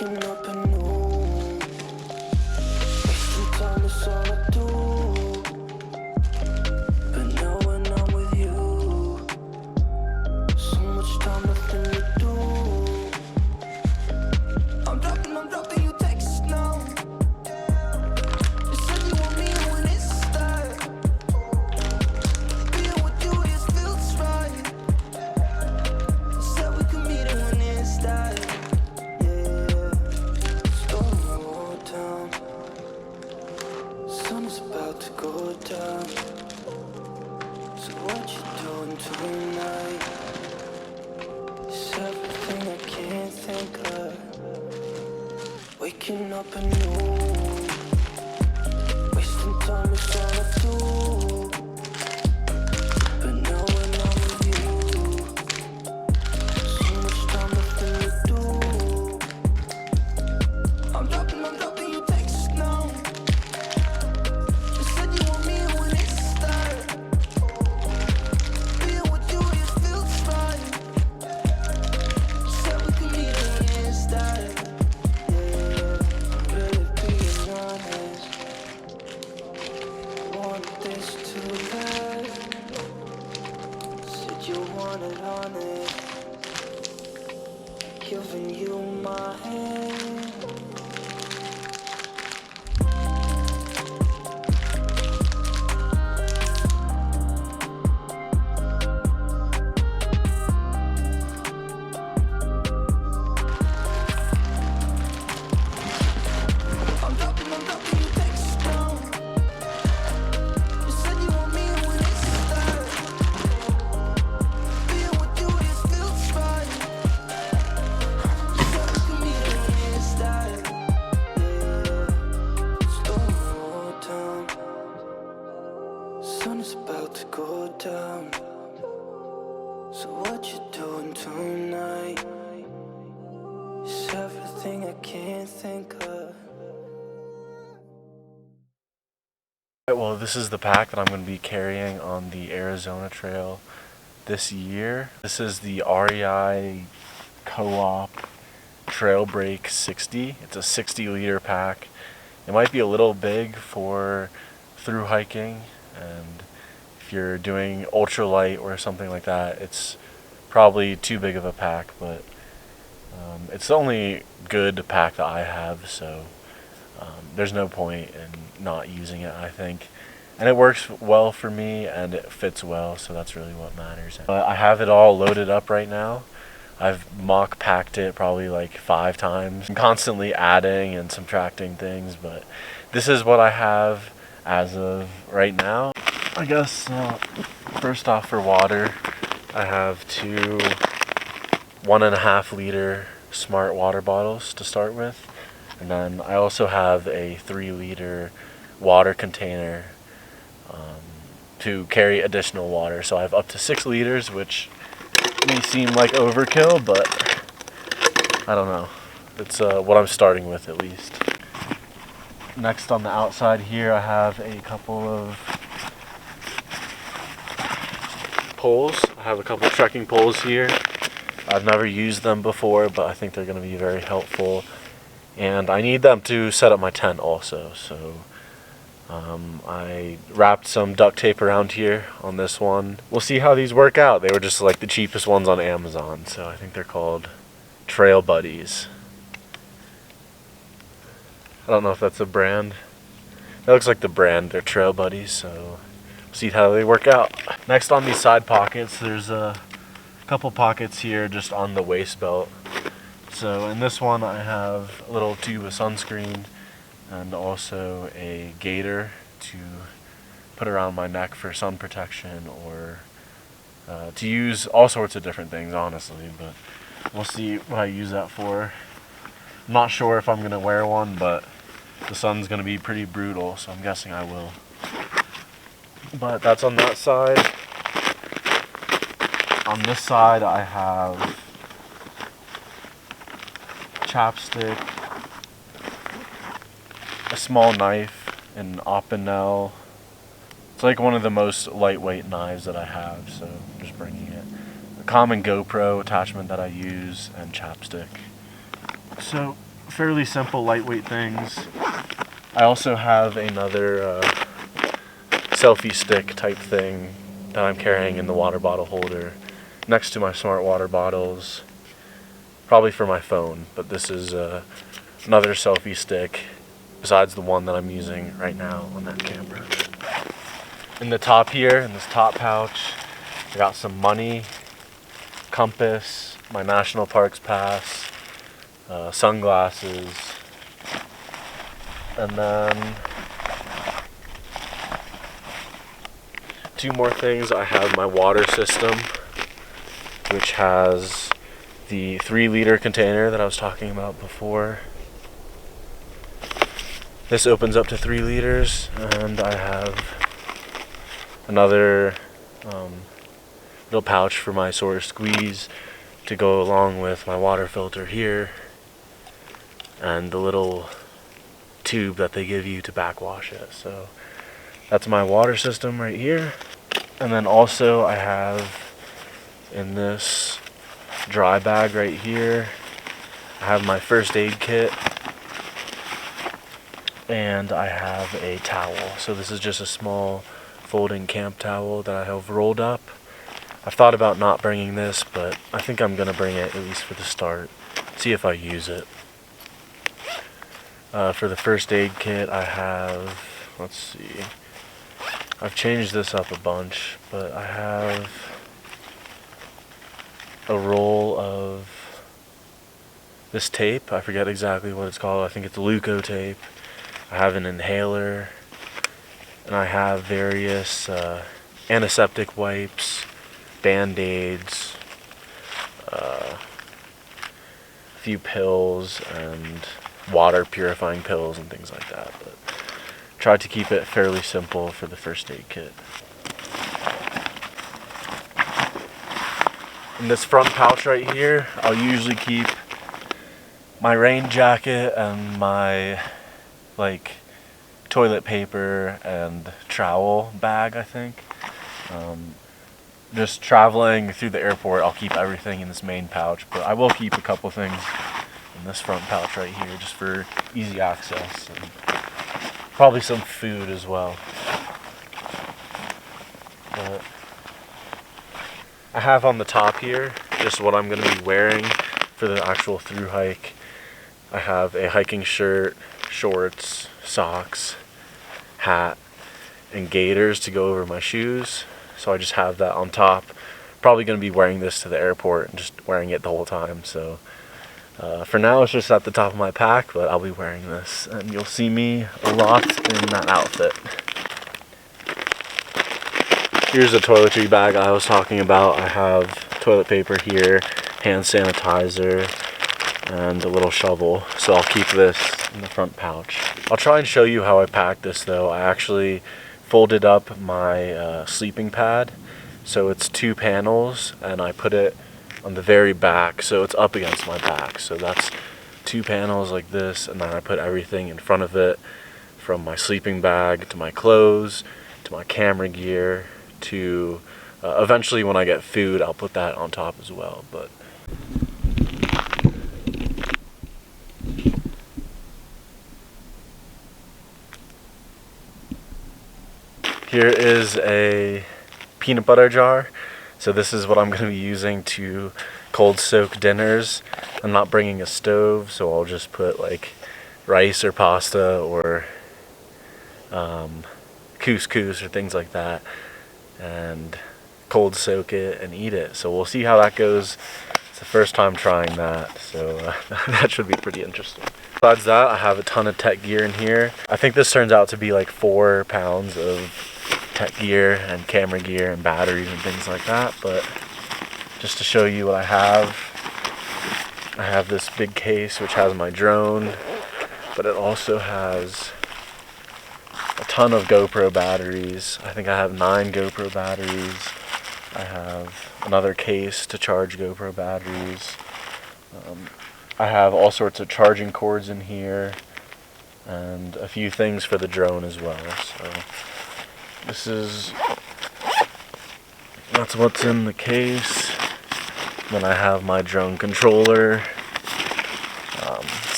Waking up anew, wasting time is all I do. But now when I'm with you, so much time, nothing to do. I'm dropping you texts now. You said you want me when it's that. Being with you just feels right. You said we could meet it when it's that. About to go down. So what you doing tonight? It's everything I can't think of. Waking up anew, wasting time is all I do. But now when I'm with you, so much time, nothing to do. I'm dropping you texts now. Giving you my hand. I'm dropping you texts now. You said you want me when it's that. Being with you just feels right. Sun is about to go down. So what you doing tonight? It's everything I can't think of. Well, this is the pack that I'm going to be carrying on the Arizona Trail this year. This is the REI Co-op Trail Break 60. It's a 60-liter pack. It might be a little big for through hiking, and if you're doing ultralight or something like that, it's probably too big of a pack, but it's the only good pack that I have, so there's no point in not using it, I think. And it works well for me, and it fits well, so that's really what matters. But I have it all loaded up right now. I've mock packed it probably like 5 times. I'm constantly adding and subtracting things, but this is what I have as of right now. I guess first off, for water, I have 2 1.5 liter smart water bottles to start with, and then I also have a 3 liter water container to carry additional water. So I have up to 6 liters, which may seem like overkill, but I don't know. It's what I'm starting with, at least. Next, on the outside here, I have a couple of poles. I have a couple of trekking poles here. I've never used them before, but I think they're going to be very helpful. And I need them to set up my tent also, so I wrapped some duct tape around here on this one. We'll see how these work out. They were just like the cheapest ones on Amazon, so I think they're called Trail Buddies. I don't know if that's a brand. That looks like the brand. They're Trail Buddies, so we'll see how they work out. Next, on these side pockets, there's a couple pockets here just on the waist belt. So in this one, I have a little tube of sunscreen and also a gaiter to put around my neck for sun protection, or to use all sorts of different things, honestly, but we'll see what I use that for. I'm not sure if I'm going to wear one, but the sun's going to be pretty brutal, so I'm guessing I will. But that's on that side. On this side, I have chapstick, a small knife, an opinel. It's like one of the most lightweight knives that I have, so I'm just bringing it. A common GoPro attachment that I use, and chapstick. So fairly simple, lightweight things. I also have another selfie stick type thing that I'm carrying in the water bottle holder next to my smart water bottles, probably for my phone, but this is another selfie stick besides the one that I'm using right now on that camera. In the top here, in this top pouch, I got some money, compass, my national parks pass, sunglasses, and then two more things. I have my water system, which has the 3-liter container that I was talking about before. This opens up to 3 liters, and I have another little pouch for my soda squeeze to go along with my water filter here, and the little tube that they give you to backwash it. So that's my water system right here. And then also I have in this dry bag right here, I have my first aid kit, and I have a towel. So this is just a small folding camp towel that I have rolled up. I've thought about not bringing this, but I think I'm gonna bring it, at least for the start, see if I use it. For the first aid kit, I have, let's see, I've changed this up a bunch, but I have a roll of this tape. I forget exactly what it's called. I think it's Leuco tape. I have an inhaler, and I have various antiseptic wipes, Band-Aids, a few pills, and water purifying pills and things like that. But tried to keep it fairly simple for the first aid kit. In this front pouch right here, I'll usually keep my rain jacket and my toilet paper and trowel bag, I think. Just traveling through the airport, I'll keep everything in this main pouch, but I will keep a couple things in this front pouch right here just for easy access, and probably some food as well. But I have on the top here just what I'm going to be wearing for the actual thru hike. I have a hiking shirt, shorts, socks, hat, and gaiters to go over my shoes. So I just have that on top. Probably going to be wearing this to the airport and just wearing it the whole time. So for now it's just at the top of my pack, but I'll be wearing this, and you'll see me a lot in that outfit. Here's the toiletry bag I was talking about. I have toilet paper here, hand sanitizer, and a little shovel. So I'll keep this in the front pouch. I'll try and show you how I packed this though. I actually folded up my sleeping pad, so it's 2 panels, and I put it on the very back so it's up against my back. So that's 2 panels like this, and then I put everything in front of it, from my sleeping bag to my clothes to my camera gear to eventually when I get food I'll put that on top as well. But here is a peanut butter jar. So this is what I'm going to be using to cold soak dinners. I'm not bringing a stove, so I'll just put rice or pasta or couscous or things like that, and cold soak it and eat it. So we'll see how that goes. It's the first time trying that, so that should be pretty interesting. Besides that, I have a ton of tech gear in here. I think this turns out to be 4 pounds of tech gear and camera gear and batteries and things like that, but just to show you what I have this big case which has my drone, but it also has a ton of GoPro batteries. I think I have 9 GoPro batteries. I have another case to charge GoPro batteries. I have all sorts of charging cords in here, and a few things for the drone as well. So that's what's in the case. Then I have my drone controller,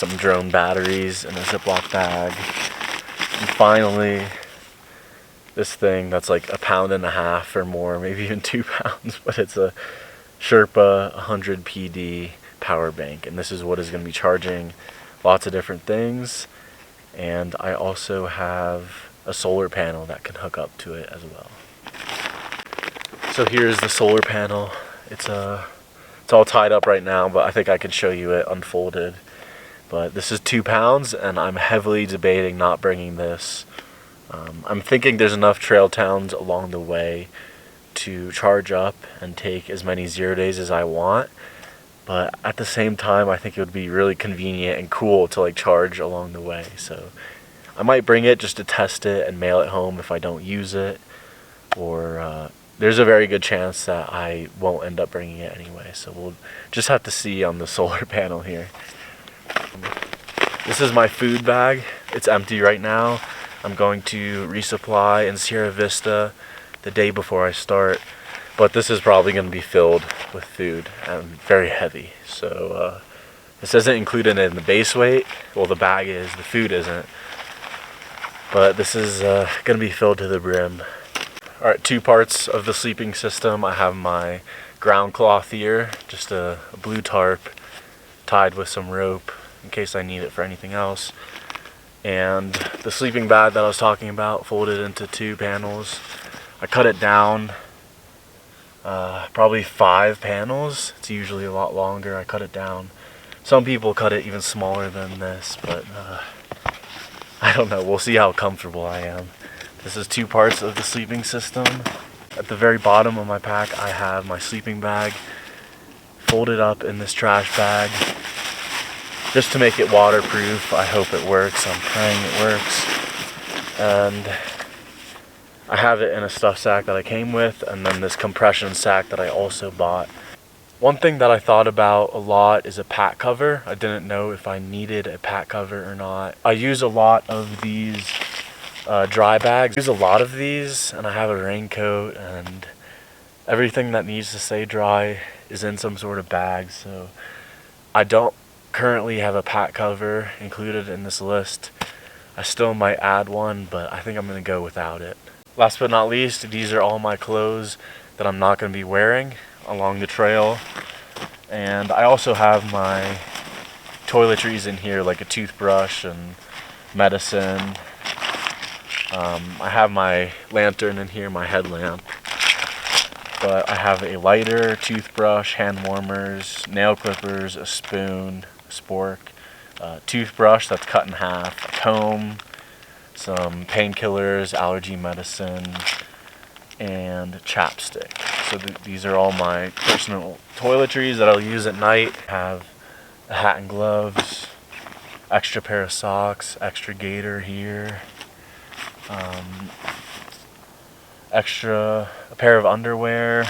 some drone batteries in a Ziploc bag. And finally, this thing that's like 1.5 pounds or more, maybe even 2 pounds, but it's a Sherpa 100 PD power bank, and this is what is going to be charging lots of different things. And I also have a solar panel that can hook up to it as well. So here's the solar panel. It's all tied up right now, but I think I could show you it unfolded. But this is 2 pounds, and I'm heavily debating not bringing this. I'm thinking there's enough trail towns along the way to charge up and take as many 0 days as I want. But at the same time, I think it would be really convenient and cool to like charge along the way. So I might bring it just to test it and mail it home if I don't use it. Or there's a very good chance that I won't end up bringing it anyway. So we'll just have to see on the solar panel here. This is my food bag. It's empty right now. I'm going to resupply in Sierra Vista the day before I start. But this is probably going to be filled with food and very heavy. So this isn't included in the base weight. Well, the bag is, the food isn't. But this is going to be filled to the brim. Alright, 2 parts of the sleeping system. I have my ground cloth here, just a blue tarp tied with some rope in case I need it for anything else. And the sleeping bag that I was talking about, folded into 2 panels. I cut it down probably 5 panels. It's usually a lot longer. I cut it down. Some people cut it even smaller than this, but I don't know. We'll see how comfortable I am. This is 2 parts of the sleeping system. At the very bottom of my pack, I have my sleeping bag folded up in this trash bag just to make it waterproof. I hope it works. I'm praying it works. And I have it in a stuff sack that I came with, and then this compression sack that I also bought. One thing that I thought about a lot is a pack cover. I didn't know if I needed a pack cover or not. I use a lot of these dry bags. I use a lot of these, and I have a raincoat, and everything that needs to stay dry is in some sort of bag. So I don't currently have a pack cover included in this list. I still might add one, but I think I'm going to go without it. Last but not least, these are all my clothes that I'm not going to be wearing along the trail. And I also have my toiletries in here, like a toothbrush and medicine. I have my lantern in here, my headlamp. But I have a lighter, toothbrush, hand warmers, nail clippers, a spoon, a spork, toothbrush that's cut in half, a comb, some painkillers, allergy medicine, and chapstick. So these are all my personal toiletries that I'll use at night. I have a hat and gloves, extra pair of socks, extra gaiter here, a pair of underwear,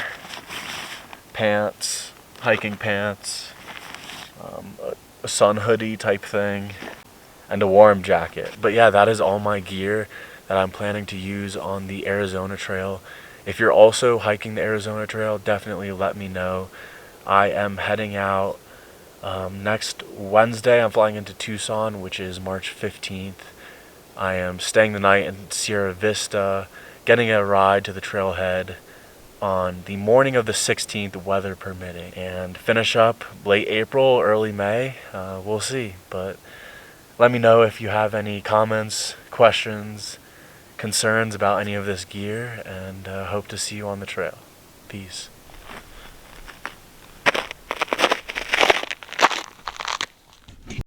pants, hiking pants, a sun hoodie type thing, and a warm jacket. But yeah, that is all my gear that I'm planning to use on the Arizona Trail. If you're also hiking the Arizona Trail, definitely let me know. I am heading out next Wednesday. I'm flying into Tucson, which is March 15th. I am staying the night in Sierra Vista, getting a ride to the trailhead on the morning of the 16th, weather permitting, and finish up late April, early May. We'll see, but let me know if you have any comments, questions, concerns about any of this gear, and hope to see you on the trail. Peace.